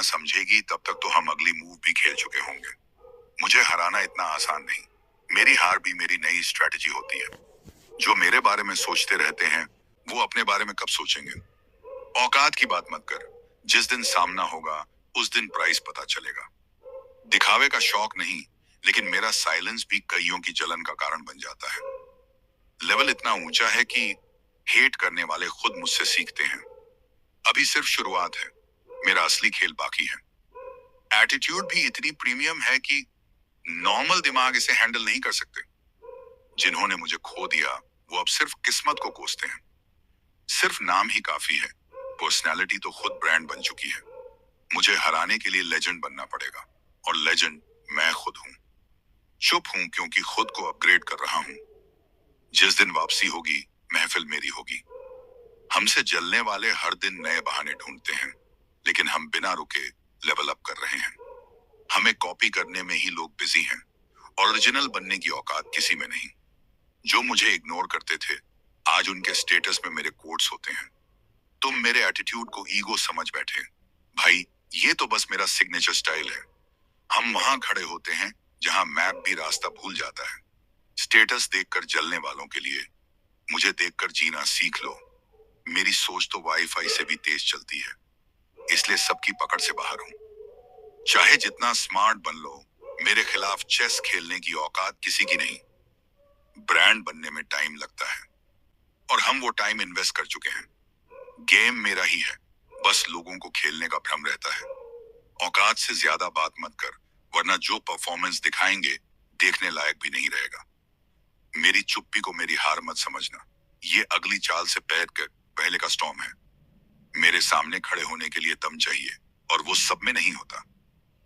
दुनिया समझेगी तब तक तो हम अगली मूव भी खेल चुके होंगे। मुझे हराना इतना आसान नहीं। मेरी हार भी मेरी नई स्ट्रेटजी होती है। जो मेरे बारे में सोचते रहते हैं वो अपने बारे में कब सोचेंगे। औकात की बात मत कर। जिस दिन सामना होगा उस दिन प्राइस पता चलेगा। दिखावे का शौक नहीं, लेकिन मेरा साइलेंस भी कईयों की जलन का कारण बन जाता है। लेवल इतना ऊंचा है कि हेट करने वाले खुद मुझसे सीखते हैं। अभी सिर्फ शुरुआत है, मेरा असली खेल बाकी है। एटीट्यूड भी इतनी प्रीमियम है कि नॉर्मल दिमाग इसे हैंडल नहीं कर सकते। जिन्होंने मुझे खो दिया वो अब सिर्फ किस्मत को कोसते हैं। सिर्फ नाम ही काफी है, पर्सनैलिटी तो खुद ब्रांड बन चुकी है। मुझे हराने के लिए लेजेंड बनना पड़ेगा, और लेजेंड मैं खुद हूं। चुप हूं क्योंकि खुद को अपग्रेड कर रहा हूं। जिस दिन वापसी होगी महफिल मेरी होगी। हमसे जलने वाले हर दिन नए बहाने ढूंढते हैं, लेकिन हम बिना रुके लेवल अप कर रहे हैं। हमें कॉपी करने में ही लोग बिजी हैं, ओरिजिनल बनने की औकात किसी में नहीं। जो मुझे इग्नोर करते थे आज उनके स्टेटस में मेरे कोट्स होते हैं। तुम मेरे एटीट्यूड को ईगो समझ बैठे। भाई, ये तो बस मेरा सिग्नेचर स्टाइल है। हम वहां खड़े होते हैं जहां मैप भी रास्ता भूल जाता है। स्टेटस देखकर जलने वालों के लिए मुझे देखकर जीना सीख लो। मेरी सोच तो वाईफाई से भी तेज चलती है, इसलिए सबकी पकड़ से बाहर हूं। चाहे जितना स्मार्ट बन लो, मेरे खिलाफ चेस खेलने की औकात किसी की नहीं। ब्रांड बनने में टाइम लगता है, और हम वो टाइम इन्वेस्ट कर चुके हैं। गेम मेरा ही है, बस लोगों को खेलने का भ्रम रहता है। औकात से ज्यादा बात मत कर, वरना जो परफॉर्मेंस दिखाएंगे देखने लायक भी नहीं रहेगा। मेरी चुप्पी को मेरी हार मत समझना। ये अगली चाल से पहले का स्टॉर्म है। मेरे सामने खड़े होने के लिए दम चाहिए, और वो सब में नहीं होता।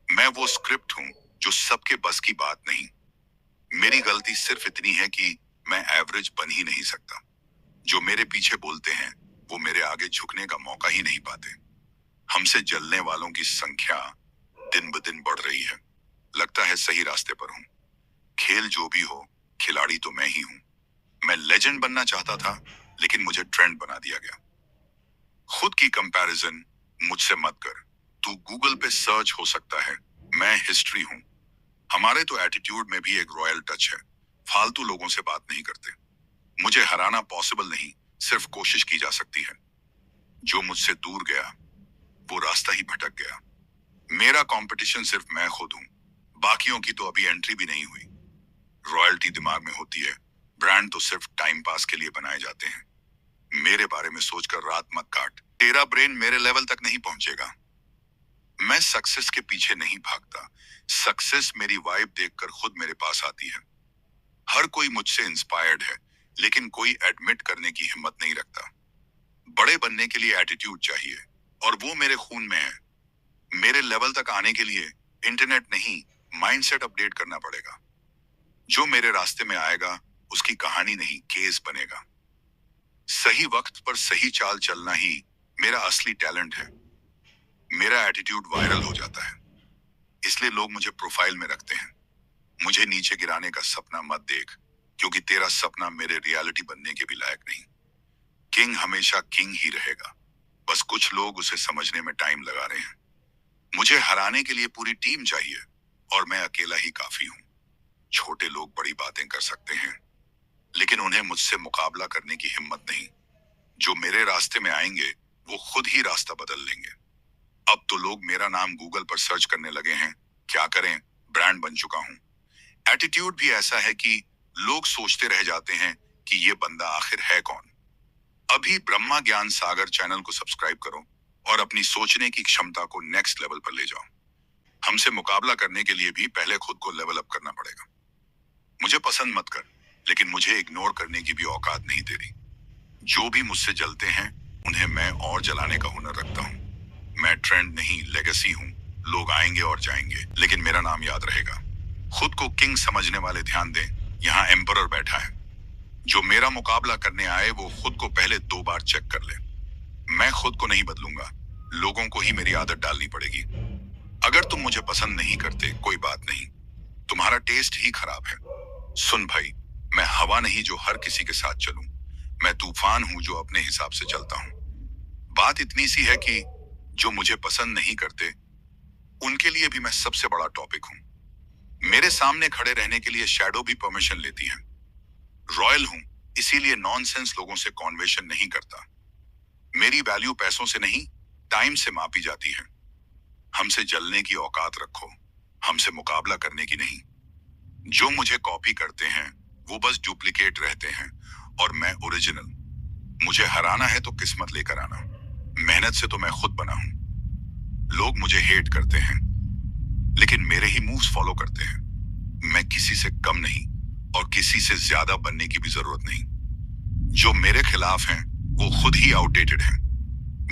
मैं वो स्क्रिप्ट हूं जो सबके बस की बात नहीं। मेरी गलती सिर्फ इतनी है कि मैं एवरेज बन ही नहीं सकता। जो मेरे पीछे बोलते हैं वो मेरे आगे झुकने का मौका ही नहीं पाते। हमसे जलने वालों की संख्या दिन ब दिन बढ़ रही है। लगता है सही रास्ते पर हूं। खेल जो भी हो, खिलाड़ी तो मैं ही हूं। मैं लेजेंड बनना चाहता था, लेकिन मुझे ट्रेंड बना दिया गया। खुद की कंपैरिजन मुझसे मत कर। तू गूगल पे सर्च हो सकता है, मैं हिस्ट्री हूं। हमारे तो एटीट्यूड में भी एक रॉयल टच है। फालतू लोगों से बात नहीं करते। मुझे हराना पॉसिबल नहीं, सिर्फ कोशिश की जा सकती है। जो मुझसे दूर गया वो रास्ता ही भटक गया। मेरा कंपटीशन सिर्फ मैं खुद हूं। बाकियों की तो अभी एंट्री भी नहीं हुई। रॉयल्टी दिमाग में होती है, ब्रांड तो सिर्फ टाइम पास के लिए बनाए जाते हैं। मेरे बारे में सोचकर रात मत काट। तेरा ब्रेन मेरे लेवल तक नहीं पहुंचेगा। मैं सक्सेस के पीछे नहीं भागता। सक्सेस मेरी वाइब देखकर खुद मेरे पास आती है। हर कोई मुझसे इंस्पायर्ड है, लेकिन कोई एडमिट करने की हिम्मत नहीं रखता। बड़े बनने के लिए एटीट्यूड चाहिए, और वो मेरे खून में है। मेरे लेवल तक आने के लिए इंटरनेट नहीं, माइंडसेट अपडेट करना पड़ेगा। जो मेरे रास्ते में आएगा उसकी कहानी नहीं, केस बनेगा। सही वक्त पर सही चाल चलना ही मेरा असली टैलेंट है। मेरा एटीट्यूड वायरल हो जाता है, इसलिए लोग मुझे प्रोफाइल में रखते हैं। मुझे नीचे गिराने का सपना मत देख, क्योंकि तेरा सपना मेरे रियलिटी बनने के भी लायक नहीं। किंग हमेशा किंग ही रहेगा, बस कुछ लोग उसे समझने में टाइम लगा रहे हैं। मुझे हराने के लिए पूरी टीम चाहिए, और मैं अकेला ही काफी हूं। छोटे लोग बड़ी बातें कर सकते हैं, लेकिन उन्हें मुझसे मुकाबला करने की हिम्मत नहीं। जो मेरे रास्ते में आएंगे वो खुद ही रास्ता बदल लेंगे। अब तो लोग मेरा नाम गूगल पर सर्च करने लगे हैं। क्या करें, ब्रांड बन चुका हूं। एटीट्यूड भी ऐसा है कि लोग सोचते रह जाते हैं कि ये बंदा आखिर है कौन। अभी ब्रह्मा ज्ञान सागर चैनल को सब्सक्राइब करो, और अपनी सोचने की क्षमता को नेक्स्ट लेवल पर ले जाओ। हमसे मुकाबला करने के लिए भी पहले खुद को लेवल अप करना पड़ेगा। मुझे पसंद मत कर, लेकिन मुझे इग्नोर करने की भी औकात नहीं तेरी। जो भी मुझसे जलते हैं उन्हें मैं और जलाने का हुनर रखता हूँ। मैं ट्रेंड नहीं, लेगेसी हूँ। लोग आएंगे और जाएंगे, लेकिन मेरा नाम याद रहेगा। खुद को किंग समझने वाले ध्यान दें, यहाँ एम्परर बैठा है। जो मेरा मुकाबला करने आए वो खुद को पहले 2 बार चेक कर ले। मैं खुद को नहीं बदलूंगा, लोगों को ही मेरी आदत डालनी पड़ेगी। अगर तुम मुझे पसंद नहीं करते कोई बात नहीं, तुम्हारा टेस्ट ही खराब है। सुन भाई, मैं हवा नहीं जो हर किसी के साथ चलूं। मैं तूफान हूं जो अपने हिसाब से चलता हूं। बात इतनी सी है कि जो मुझे पसंद नहीं करते उनके लिए भी मैं सबसे बड़ा टॉपिक हूं। मेरे सामने खड़े रहने के लिए शैडो भी परमिशन लेती है। रॉयल हूं, इसीलिए नॉनसेंस लोगों से कॉन्वर्सेशन नहीं करता। मेरी वैल्यू पैसों से नहीं, टाइम से मापी जाती है। हमसे जलने की औकात रखो, हमसे मुकाबला करने की नहीं। जो मुझे कॉपी करते हैं वो बस डुप्लीकेट रहते हैं और मैं ओरिजिनल। मुझे हराना है तो किस्मत लेकर आना, मेहनत से तो मैं खुद बना हूं। लोग मुझे हेट करते हैं लेकिन मेरे ही मूव्स फॉलो करते हैं। मैं किसी से कम नहीं और किसी से ज्यादा बनने की भी जरूरत नहीं। जो मेरे खिलाफ हैं वो खुद ही आउटडेटेड हैं।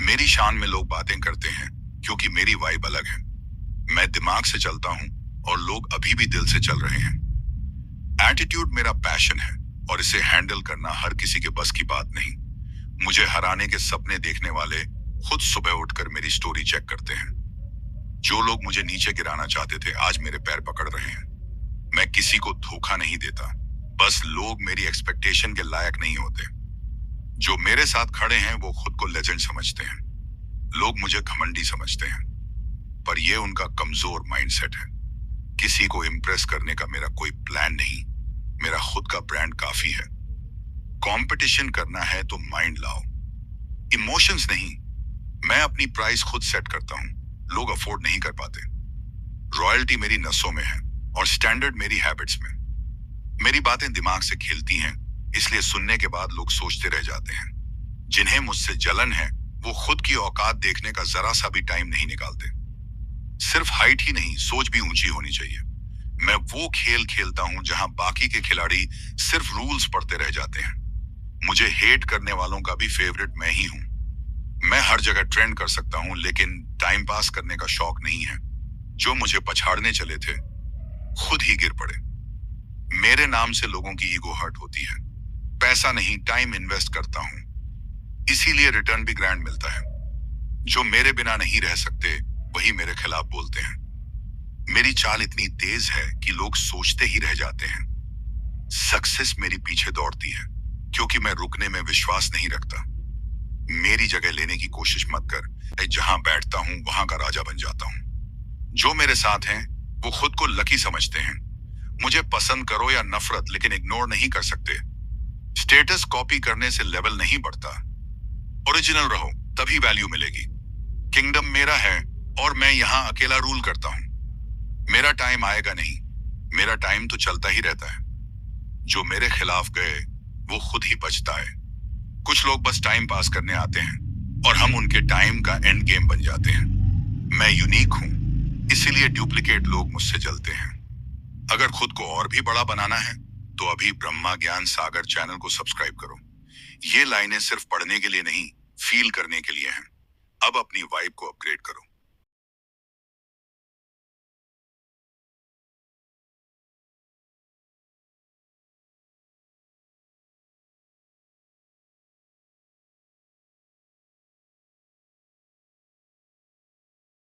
मेरी शान में लोग बातें करते हैं क्योंकि मेरी वाइब अलग है। मैं दिमाग से चलता हूं और लोग अभी भी दिल से चल रहे हैं। एटीट्यूड मेरा पैशन है और इसे हैंडल करना हर किसी के बस की बात नहीं। मुझे हराने के सपने देखने वाले खुद सुबह उठकर मेरी स्टोरी चेक करते हैं। जो लोग मुझे नीचे गिराना चाहते थे आज मेरे पैर पकड़ रहे हैं। मैं किसी को धोखा नहीं देता, बस लोग मेरी एक्सपेक्टेशन के लायक नहीं होते। जो मेरे साथ खड़े हैं वो खुद को लेजेंड समझते हैं। लोग मुझे घमंडी समझते हैं पर यह उनका कमजोर माइंडसेट है। किसी को इम्प्रेस करने का मेरा कोई प्लान नहीं, मेरा खुद का ब्रांड काफी है। कंपटीशन करना है तो माइंड लाओ, इमोशंस नहीं। मैं अपनी प्राइस खुद सेट करता हूं, लोग अफोर्ड नहीं कर पाते। रॉयल्टी मेरी नसों में है और स्टैंडर्ड मेरी हैबिट्स में। मेरी बातें दिमाग से खेलती हैं, इसलिए सुनने के बाद लोग सोचते रह जाते हैं। जिन्हें मुझसे जलन है वो खुद की औकात देखने का जरा सा भी टाइम नहीं निकालते। सिर्फ हाइट ही नहीं, सोच भी ऊंची होनी चाहिए। मैं वो खेल खेलता हूं जहां बाकी के खिलाड़ी सिर्फ रूल्स पढ़ते रह जाते हैं। मुझे हेट करने वालों का भी फेवरेट मैं ही हूं। मैं हर जगह ट्रेंड कर सकता हूं लेकिन टाइम पास करने का शौक नहीं है। जो मुझे पछाड़ने चले थे खुद ही गिर पड़े। मेरे नाम से लोगों की ईगो हर्ट होती है। पैसा नहीं, टाइम इन्वेस्ट करता हूं, इसीलिए रिटर्न भी ग्रैंड मिलता है। जो मेरे बिना नहीं रह सकते वही मेरे खिलाफ बोलते हैं। मेरी चाल इतनी तेज है कि लोग सोचते ही रह जाते हैं। सक्सेस मेरी पीछे दौड़ती है क्योंकि मैं रुकने में विश्वास नहीं रखता। मेरी जगह लेने की कोशिश मत कर, मैं जहां बैठता हूं वहां का राजा बन जाता हूं। जो मेरे साथ हैं वो खुद को लकी समझते हैं। मुझे पसंद करो या नफरत लेकिन इग्नोर नहीं कर सकते। स्टेटस कॉपी करने से लेवल नहीं बढ़ता। ओरिजिनल रहो तभी वैल्यू मिलेगी। किंगडम मेरा है और मैं यहां अकेला रूल करता हूं। मेरा टाइम आएगा नहीं, मेरा टाइम तो चलता ही रहता है। जो मेरे खिलाफ गए वो खुद ही बचता है। कुछ लोग बस टाइम पास करने आते हैं और हम उनके टाइम का एंड गेम बन जाते हैं। मैं यूनिक हूं, इसीलिए डुप्लीकेट लोग मुझसे जलते हैं। अगर खुद को और भी बड़ा बनाना है तो अभी ब्रह्मा ज्ञान सागर चैनल को सब्सक्राइब करो। ये लाइनें सिर्फ पढ़ने के लिए नहीं, फील करने के लिए हैं। अब अपनी वाइब को अपग्रेड करो।